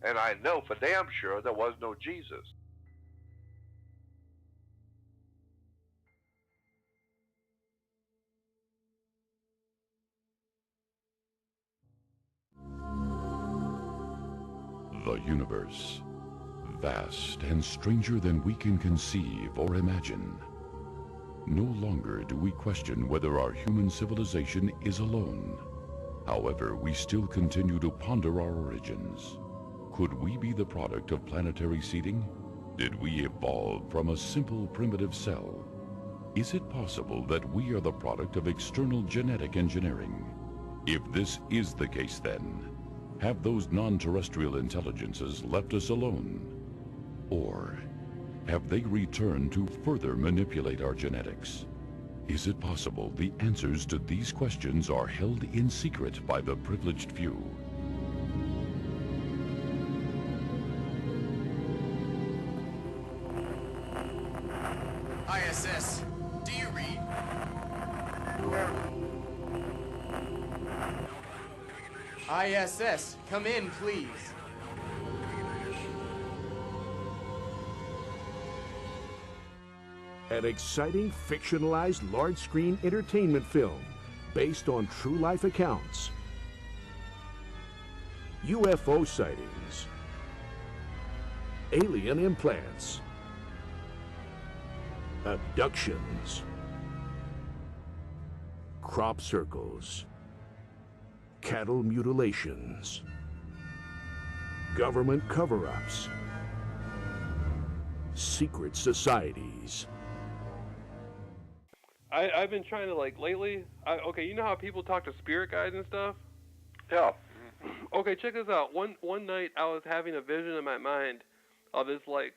And I know for damn sure there was no Jesus. The universe, vast and stranger than we can conceive or imagine. No longer do we question whether our human civilization is alone. However, we still continue to ponder our origins. Could we be the product of planetary seeding? Did we evolve from a simple primitive cell? Is it possible that we are the product of external genetic engineering? If this is the case, then, have those non-terrestrial intelligences left us alone? Or have they returned to further manipulate our genetics? Is it possible the answers to these questions are held in secret by the privileged few? ISS, do you read? ISS, come in, please. An exciting, fictionalized, large-screen entertainment film based on true-life accounts. UFO sightings. Alien implants. Abductions. Crop circles. Cattle mutilations. Government cover-ups. Secret societies. I've been trying to, like, lately, okay, you know how people talk to spirit guides and stuff? Yeah. Okay, check this out. One night I was having a vision in my mind of this, like,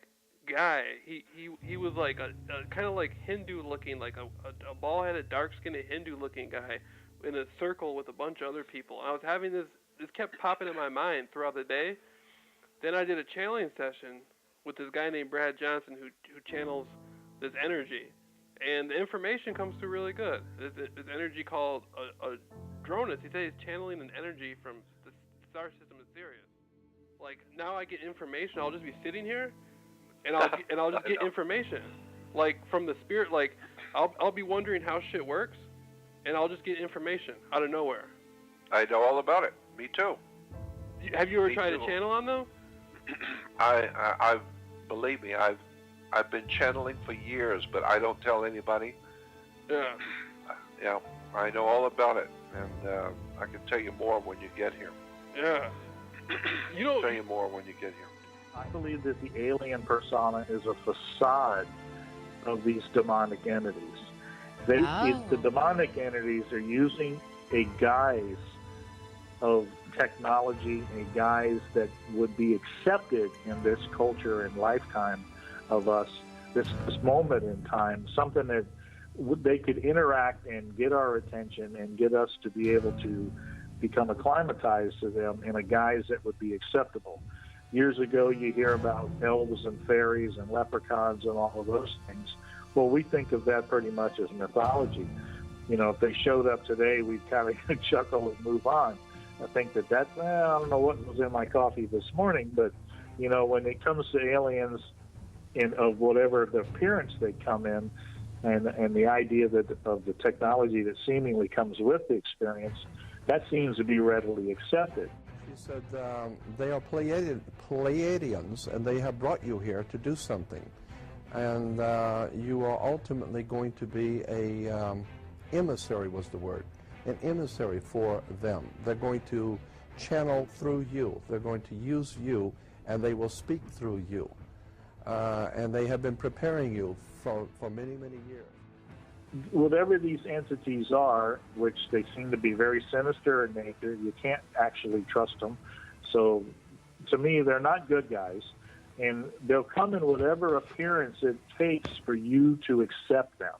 guy. He was like a kind of like Hindu looking, like a bald-headed, dark-skinned Hindu looking guy in a circle with a bunch of other people. I was having this kept popping in my mind throughout the day. Then I did a channeling session with this guy named Brad Johnson who channels this energy. And the information comes through really good. This energy called a dronus. He says he's channeling an energy from the star system of Sirius. Like, now I get information. I'll just be sitting here, and I'll just get information, like, from the spirit. Like, I'll be wondering how shit works, and I'll just get information out of nowhere. I know all about it. Me too. Have you ever tried to channel on though? I believe me, I've been channeling for years, but I don't tell anybody. Yeah. Yeah, I know all about it, and I can tell you more when you get here. Yeah. You know. I'll tell you more when you get here. I believe that the alien persona is a facade of these demonic entities. The demonic entities are using a guise of technology, a guise that would be accepted in this culture and lifetime of us, this moment in time, something that they could interact and get our attention and get us to be able to become acclimatized to them in a guise that would be acceptable. Years ago, you hear about elves and fairies and leprechauns and all of those things. Well, we think of that pretty much as mythology. You know, if they showed up today, we'd kind of chuckle and move on. I think that I don't know what was in my coffee this morning, but, you know, when it comes to aliens, of whatever the appearance they come in, and the idea of the technology that seemingly comes with the experience, that seems to be readily accepted. She said they are Pleiadians, and they have brought you here to do something, and you are ultimately going to be a emissary, was the word, an emissary for them. They're going to channel through you. They're going to use you, and they will speak through you. And they have been preparing you for many, many years. Whatever these entities are, which they seem to be very sinister in nature, you can't actually trust them. So, to me, they're not good guys. And they'll come in whatever appearance it takes for you to accept them,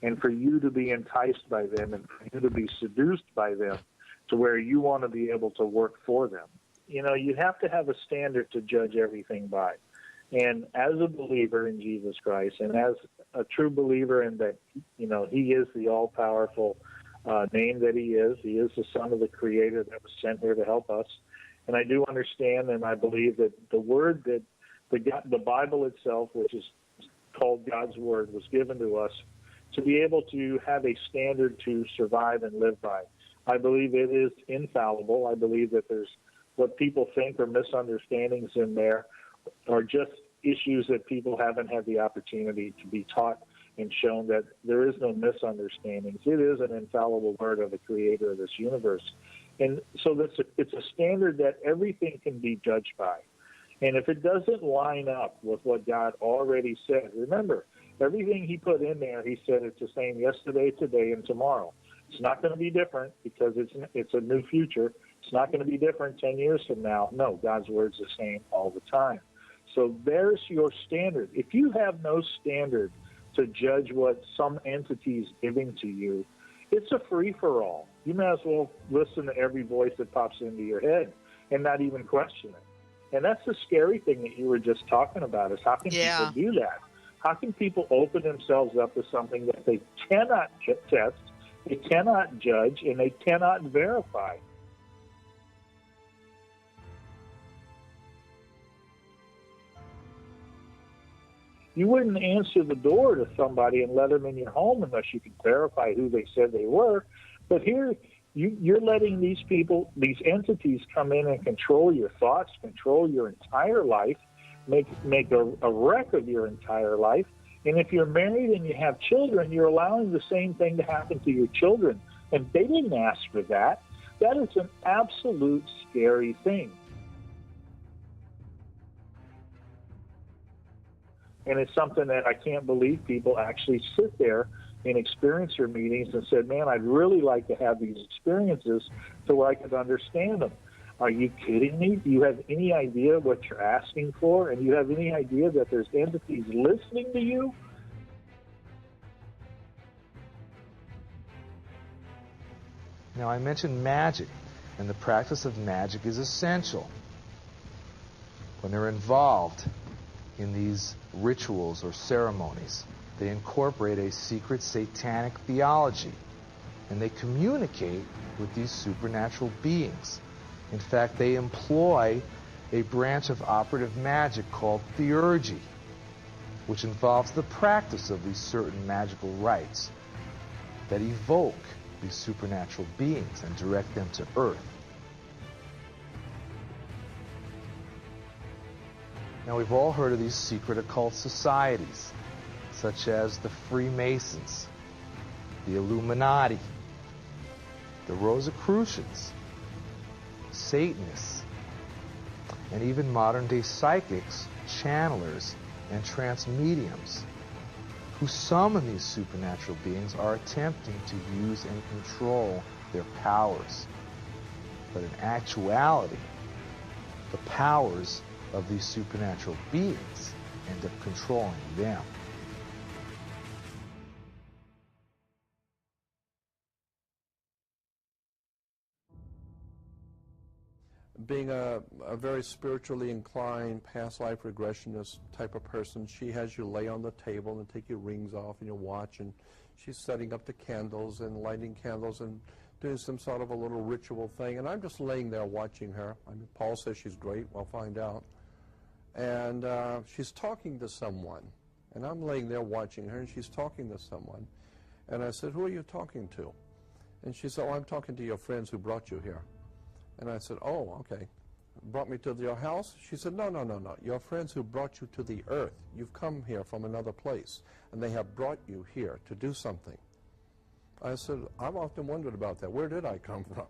and for you to be enticed by them, and for you to be seduced by them to where you want to be able to work for them. You know, you have to have a standard to judge everything by. And as a believer in Jesus Christ, and as a true believer in that, you know, he is the all-powerful name that he is the Son of the Creator that was sent here to help us, And I do understand, and I believe that the word that the Bible itself, which is called God's Word, was given to us to be able to have a standard to survive and live by. I believe it is infallible. I believe that there's what people think are misunderstandings in there are just issues that people haven't had the opportunity to be taught and shown that there is no misunderstandings. It is an infallible word of the creator of this universe. And so it's a standard that everything can be judged by. And if it doesn't line up with what God already said, remember, everything he put in there, he said it's the same yesterday, today, and tomorrow. It's not going to be different because it's a new future. It's not going to be different 10 years from now. No, God's word's the same all the time. So there's your standard. If you have no standard to judge what some entity is giving to you, it's a free-for-all. You may as well listen to every voice that pops into your head and not even question it. And that's the scary thing that you were just talking about, is how can people do that? How can people open themselves up to something that they cannot test, they cannot judge, and they cannot verify? You wouldn't answer the door to somebody and let them in your home unless you could verify who they said they were. But here, you're letting these people, these entities, come in and control your thoughts, control your entire life, make a wreck of your entire life. And if you're married and you have children, you're allowing the same thing to happen to your children. And they didn't ask for that. That is an absolute scary thing. And it's something that I can't believe people actually sit there in experiencer meetings and said, man, I'd really like to have these experiences so where I could understand them. Are you kidding me? Do you have any idea what you're asking for? And do you have any idea that there's entities listening to you? Now, I mentioned magic, and the practice of magic is essential. When they're involved in these rituals or ceremonies, they incorporate a secret satanic theology, and they communicate with these supernatural beings. In fact, they employ a branch of operative magic called theurgy, which involves the practice of these certain magical rites that evoke these supernatural beings and direct them to Earth. Now, we've all heard of these secret occult societies, such as the Freemasons, the Illuminati, the Rosicrucians, Satanists, and even modern-day psychics, channelers, and trance mediums, who summon these supernatural beings are attempting to use and control their powers. But in actuality, the powers of these supernatural beings end up controlling them. Being a very spiritually inclined, past life regressionist type of person, she has you lay on the table and take your rings off and your watch, and she's setting up the candles and lighting candles and doing some sort of a little ritual thing, and I'm just laying there watching her. I mean, Paul says she's great. We'll find out. And she's talking to someone, and I'm laying there watching her, and she's talking to someone. And I said, who are you talking to? And she said, oh, I'm talking to your friends who brought you here. And I said, oh, okay. Brought me to your house? She said, no. Your friends who brought you to the earth. You've come here from another place, and they have brought you here to do something. I said, I've often wondered about that. Where did I come from?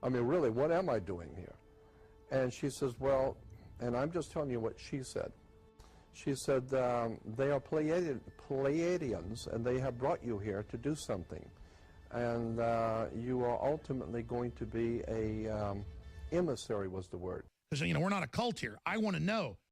I mean, really, what am I doing here? And she says, well, and I'm just telling you what she said. She said, they are Pleiadians, and they have brought you here to do something. And you are ultimately going to be a emissary, was the word. Because, you know, we're not a cult here. I want to know,